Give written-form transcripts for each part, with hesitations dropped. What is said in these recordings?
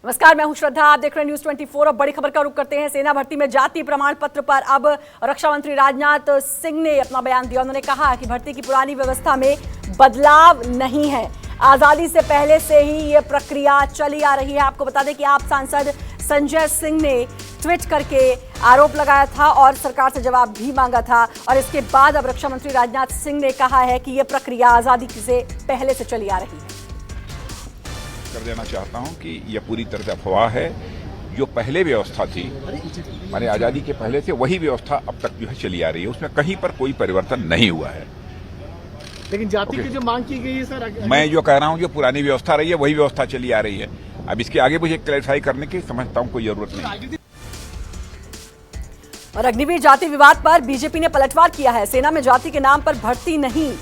नमस्कार, मैं हूं श्रद्धा। आप देख रहे हैं न्यूज़ 24। अब बड़ी खबर का रुख करते हैं। सेना भर्ती में जाति प्रमाण पत्र पर अब रक्षा मंत्री राजनाथ सिंह ने अपना बयान दिया। उन्होंने कहा कि भर्ती की पुरानी व्यवस्था में बदलाव नहीं है। आजादी से पहले से ही ये प्रक्रिया चली आ रही है। आपको बता दें कि आप सांसद संजय सिंह ने ट्वीट करके आरोप लगाया था और सरकार से जवाब भी मांगा था, और इसके बाद अब रक्षा मंत्री राजनाथ सिंह ने कहा है कि यह प्रक्रिया आजादी से पहले से चली आ रही है। कर देना चाहता हूं कि यह पूरी तरह से अफवाह है। जो पहले व्यवस्था थी, माने आजादी के पहले से, वही व्यवस्था अब तक जो है चली आ रही है। उसमें कहीं पर कोई परिवर्तन नहीं हुआ है। लेकिन जाति की जो मांग की गई है सर, मैं जो कह रहा हूं, जो पुरानी व्यवस्था रही है वही व्यवस्था चली आ रही है। अब इसके आगे मुझे क्लैरिफाई करने की समझता हूं कोई जरूरत नहीं। और अग्निवीर जाति विवाद पर बीजेपी ने पलटवार किया है। सेना में जाति के नाम पर भर्ती नहीं,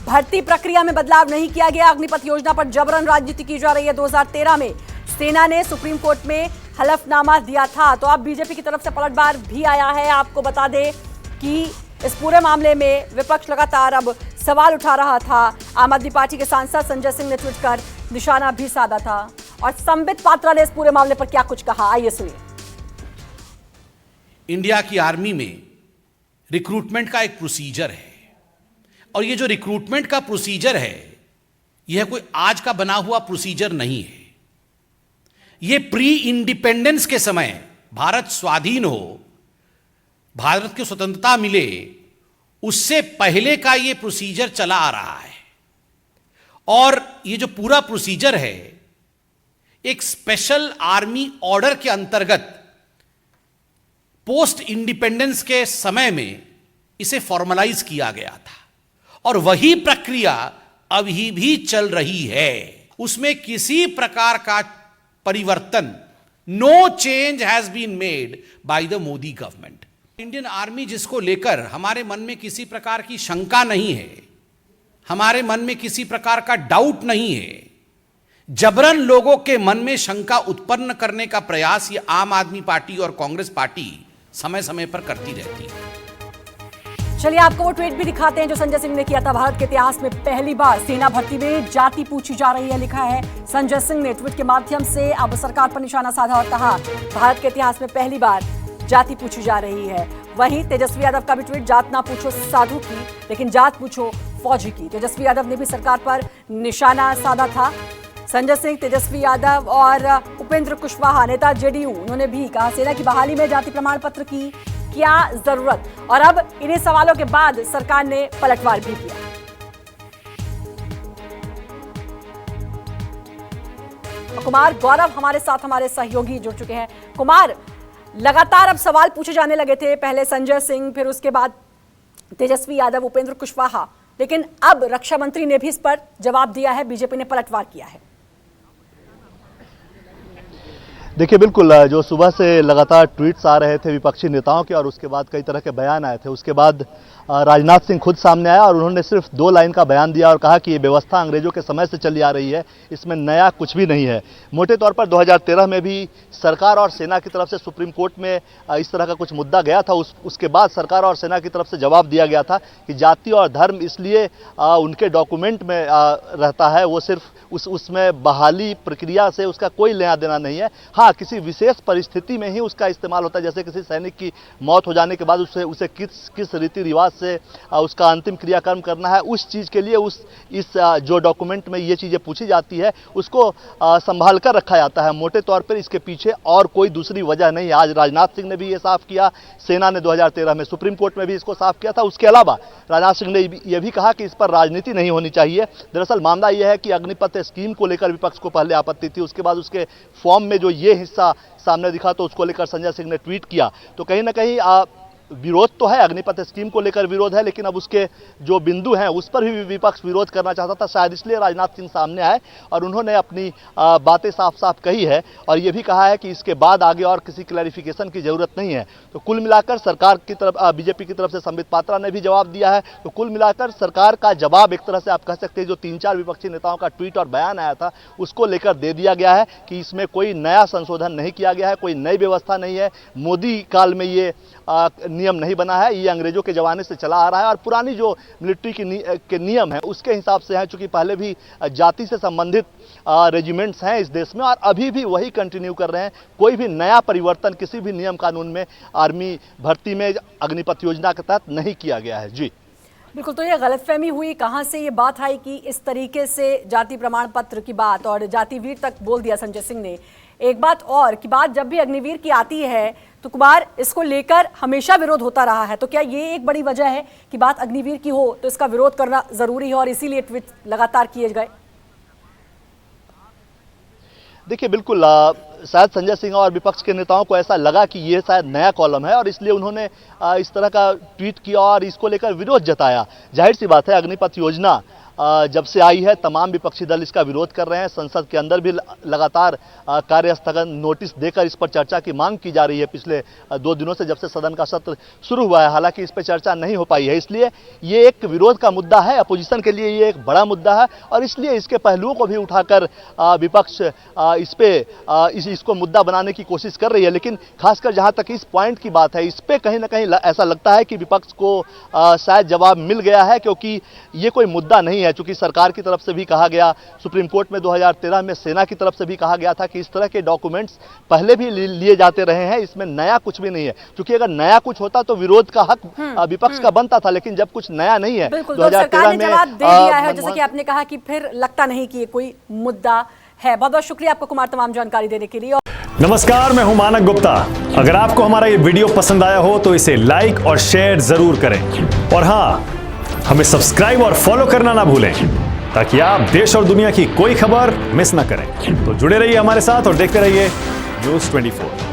भर्ती प्रक्रिया में बदलाव नहीं किया गया। अग्निपथ योजना पर जबरन राजनीति की जा रही है। 2013 में सेना ने सुप्रीम कोर्ट में हलफनामा दिया था, तो अब बीजेपी की तरफ से पलटवार भी आया है। आपको बता दें कि इस पूरे मामले में विपक्ष लगातार अब सवाल उठा रहा था। आम आदमी पार्टी के सांसद संजय सिंह ने ट्वीट कर निशाना भी साधा था, और संबित पात्रा ने इस पूरे मामले पर क्या कुछ कहा, आइए सुनिए। इंडिया की आर्मी में रिक्रूटमेंट का एक प्रोसीजर है, और ये जो रिक्रूटमेंट का प्रोसीजर है, यह कोई आज का बना हुआ प्रोसीजर नहीं है। ये प्री इंडिपेंडेंस के समय, भारत स्वाधीन हो, भारत की स्वतंत्रता मिले, उससे पहले का ये प्रोसीजर चला आ रहा है। और ये जो पूरा प्रोसीजर है, एक स्पेशल आर्मी ऑर्डर के अंतर्गत पोस्ट इंडिपेंडेंस के समय में इसे फॉर्मलाइज किया गया था, और वही प्रक्रिया अभी भी चल रही है। उसमें किसी प्रकार का परिवर्तन, no change has been made by the Modi government. Indian army जिसको लेकर हमारे मन में किसी प्रकार की शंका नहीं है, हमारे मन में किसी प्रकार का डाउट नहीं है। जबरन लोगों के मन में शंका उत्पन्न करने का प्रयास ये आम आदमी पार्टी और कांग्रेस पार्टी समय समय पर करती रहती है। चलिए आपको वो ट्वीट भी दिखाते हैं जो संजय सिंह ने किया था। भारत के इतिहास में पहली बार सेना भर्ती में जाति पूछी जा रही है, लिखा है संजय सिंह ने ट्वीट के माध्यम से। अब सरकार पर निशाना साधा और कहा भारत के इतिहास में पहली बार जाति पूछी जा रही है। वहीं तेजस्वी यादव का भी ट्वीट, जात ना पूछो साधु की, लेकिन जात पूछो फौजी की। तेजस्वी यादव ने भी सरकार पर निशाना साधा था। संजय सिंह, तेजस्वी यादव और उपेंद्र कुशवाहा, नेता जेडीयू, उन्होंने भी कहा सेना की बहाली में जाति प्रमाण पत्र की क्या जरूरत। और अब इन्हीं सवालों के बाद सरकार ने पलटवार भी किया। कुमार गौरव हमारे साथ, हमारे सहयोगी जुड़ चुके हैं। कुमार, लगातार अब सवाल पूछे जाने लगे थे, पहले संजय सिंह, फिर उसके बाद तेजस्वी यादव, उपेंद्र कुशवाहा, लेकिन अब रक्षा मंत्री ने भी इस पर जवाब दिया है, बीजेपी ने पलटवार किया है। देखिए, बिल्कुल जो सुबह से लगातार ट्वीट्स आ रहे थे विपक्षी नेताओं के, और उसके बाद कई तरह के बयान आए थे, उसके बाद राजनाथ सिंह खुद सामने आया और उन्होंने सिर्फ 2 लाइन का बयान दिया और कहा कि ये व्यवस्था अंग्रेजों के समय से चली आ रही है, इसमें नया कुछ भी नहीं है। मोटे तौर पर 2013 में भी सरकार और सेना की तरफ से सुप्रीम कोर्ट में इस तरह का कुछ मुद्दा गया था। उसके बाद सरकार और सेना की तरफ से जवाब दिया गया था कि जाति और धर्म इसलिए उनके डॉक्यूमेंट में रहता है, वो सिर्फ उसमें बहाली प्रक्रिया से उसका कोई लेना देना नहीं है। हाँ, किसी विशेष परिस्थिति में ही उसका इस्तेमाल होता है, जैसे किसी सैनिक की मौत हो जाने के बाद उसे किस रीति रिवाज से उसका अंतिम क्रियाकर्म करना है, उस चीज़ के लिए इस जो डॉक्यूमेंट में ये चीज़ें पूछी जाती है उसको संभाल कर रखा जाता है। मोटे तौर पर इसके पीछे और कोई दूसरी वजह नहीं है। आज राजनाथ सिंह ने भी ये साफ किया, सेना ने 2013 में सुप्रीम कोर्ट में भी इसको साफ किया था। उसके अलावा राजनाथ सिंह ने यह भी कहा कि इस पर राजनीति नहीं होनी चाहिए। दरअसल मामला यह है कि अग्निपथ स्कीम को लेकर विपक्ष को पहले आपत्ति थी, उसके बाद उसके फॉर्म में जो ये हिस्सा सामने दिखा तो उसको लेकर संजय सिंह ने ट्वीट किया। तो कहीं ना कहीं विरोध तो है, अग्निपथ स्कीम को लेकर विरोध है, लेकिन अब उसके जो बिंदु हैं उस पर भी विपक्ष विरोध करना चाहता था। शायद इसलिए राजनाथ सिंह सामने आए और उन्होंने अपनी बातें साफ साफ कही है, और ये भी कहा है कि इसके बाद आगे और किसी क्लैरिफिकेशन की जरूरत नहीं है। तो कुल मिलाकर सरकार की तरफ, बीजेपी की तरफ से संबित पात्रा ने भी जवाब दिया है। तो कुल मिलाकर सरकार का जवाब एक तरह से आप कह सकते हैं जो 3-4 विपक्षी नेताओं का ट्वीट और बयान आया था उसको लेकर दे दिया गया है कि इसमें कोई नया संशोधन नहीं किया गया है, कोई नई व्यवस्था नहीं है। मोदी काल में ये नियम नहीं बना है, ये अंग्रेजों के ज़माने से चला आ रहा है और पुरानी जो मिलिट्री के नियम हैं उसके हिसाब से है, चूँकि पहले भी जाति से संबंधित रेजिमेंट्स हैं इस देश में और अभी भी वही कंटिन्यू कर रहे हैं। कोई भी नया परिवर्तन किसी भी नियम कानून में आर्मी भर्ती में अग्निपथ योजना के तहत नहीं किया गया है। जी बिल्कुल, तो ये गलतफहमी हुई, कहाँ से ये बात आई कि इस तरीके से जाति प्रमाण पत्र की बात और जातिवीर तक बोल दिया संजय सिंह ने। एक बात और कि बात जब भी अग्निवीर की आती है तो कुमार इसको लेकर हमेशा विरोध होता रहा है, तो क्या ये एक बड़ी वजह है कि बात अग्निवीर की हो तो इसका विरोध करना जरूरी है और इसीलिए ट्वीट लगातार किए गए? देखिए बिल्कुल, शायद संजय सिंह और विपक्ष के नेताओं को ऐसा लगा कि ये शायद नया कॉलम है और इसलिए उन्होंने इस तरह का ट्वीट किया और इसको लेकर विरोध जताया। जाहिर सी बात है, अग्निपथ योजना जब से आई है तमाम विपक्षी दल इसका विरोध कर रहे हैं। संसद के अंदर भी लगातार कार्य स्थगन नोटिस देकर इस पर चर्चा की मांग की जा रही है पिछले 2 दिनों से, जब से सदन का सत्र शुरू हुआ है। हालांकि इस पर चर्चा नहीं हो पाई है, इसलिए ये एक विरोध का मुद्दा है, अपोजिशन के लिए ये एक बड़ा मुद्दा है और इसलिए इसके पहलुओं को भी उठाकर विपक्ष इसको मुद्दा बनाने की कोशिश कर रही है। लेकिन खासकर जहाँ तक इस पॉइंट की बात है, इस पर कहीं ना कहीं ऐसा लगता है कि विपक्ष को शायद जवाब मिल गया है, क्योंकि ये कोई मुद्दा नहीं है। चूंकि सरकार की तरफ से भी कहा गया, सुप्रीम कोर्ट में 2013 में सेना की तरफ से भी कहा गया था कि इस तरह के डॉक्यूमेंट्स पहले भी लिए जाते रहे हैं, इसमें नया कुछ भी नहीं है। क्योंकि अगर नया कुछ होता तो विरोध का हक विपक्ष का बनता था, लेकिन जब कुछ नया नहीं है, 2013 में जवाब दे दिया है, जैसे कि आपने कहा कि फिर लगता नहीं कि ये कोई मुद्दा है। बहुत बहुत शुक्रिया आपको कुमार तमाम जानकारी देने के लिए। नमस्कार, मैं हूं मानक गुप्ता। अगर आपको हमारा ये वीडियो पसंद आया हो तो इसे लाइक और शेयर जरूर करें और हाँ, हमें सब्सक्राइब और फॉलो करना ना भूलें ताकि आप देश और दुनिया की कोई खबर मिस ना करें। तो जुड़े रहिए हमारे साथ और देखते रहिए News 24।